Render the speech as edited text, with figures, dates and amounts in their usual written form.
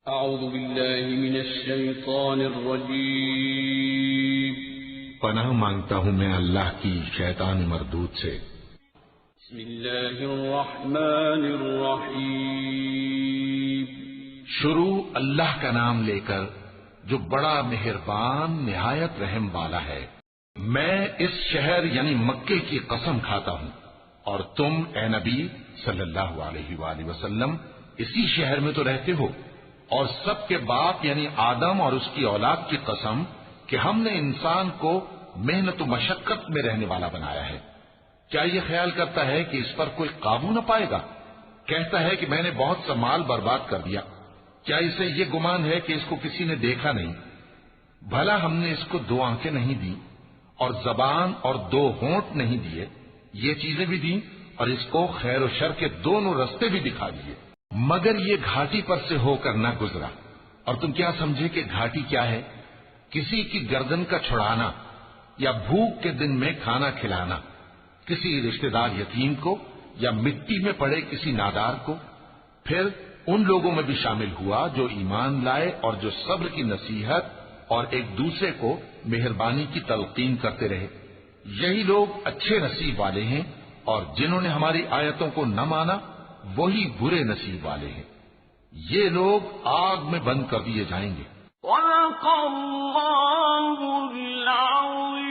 اعوذ باللہ من الشیطان الرجیم پناہ مانگتا ہوں میں اللہ کی شیطان مردود سے۔ بسم اللہ الرحمن الرحیم شروع اللہ کا نام لے کر جو بڑا مہربان نہایت رحم والا ہے۔ میں اس شہر یعنی مکے کی قسم کھاتا ہوں اور تم اے نبی صلی اللہ علیہ وآلہ وسلم اسی شہر میں تو رہتے ہو، اور سب کے باپ یعنی آدم اور اس کی اولاد کی قسم کہ ہم نے انسان کو محنت و مشقت میں رہنے والا بنایا ہے۔ کیا یہ خیال کرتا ہے کہ اس پر کوئی قابو نہ پائے گا؟ کہتا ہے کہ میں نے بہت سا مال برباد کر دیا۔ کیا اسے یہ گمان ہے کہ اس کو کسی نے دیکھا نہیں؟ بھلا ہم نے اس کو 2 آنکھیں نہیں دی اور زبان اور 2 ہونٹ نہیں دیے؟ یہ چیزیں بھی دیں اور اس کو خیر و شر کے دونوں رستے بھی دکھا دیے، مگر یہ گھاٹی پر سے ہو کر نہ گزرا۔ اور تم کیا سمجھے کہ گھاٹی کیا ہے؟ کسی کی گردن کا چھڑانا یا بھوک کے دن میں کھانا کھلانا، کسی رشتہ دار یتیم کو یا مٹی میں پڑے کسی نادار کو۔ پھر ان لوگوں میں بھی شامل ہوا جو ایمان لائے اور جو صبر کی نصیحت اور ایک دوسرے کو مہربانی کی تلقین کرتے رہے۔ یہی لوگ اچھے نصیب والے ہیں، اور جنہوں نے ہماری آیتوں کو نہ مانا وہی برے نصیب والے ہیں۔ یہ لوگ آگ میں بند کر دیے جائیں گے۔ صدق اللہ العظیم۔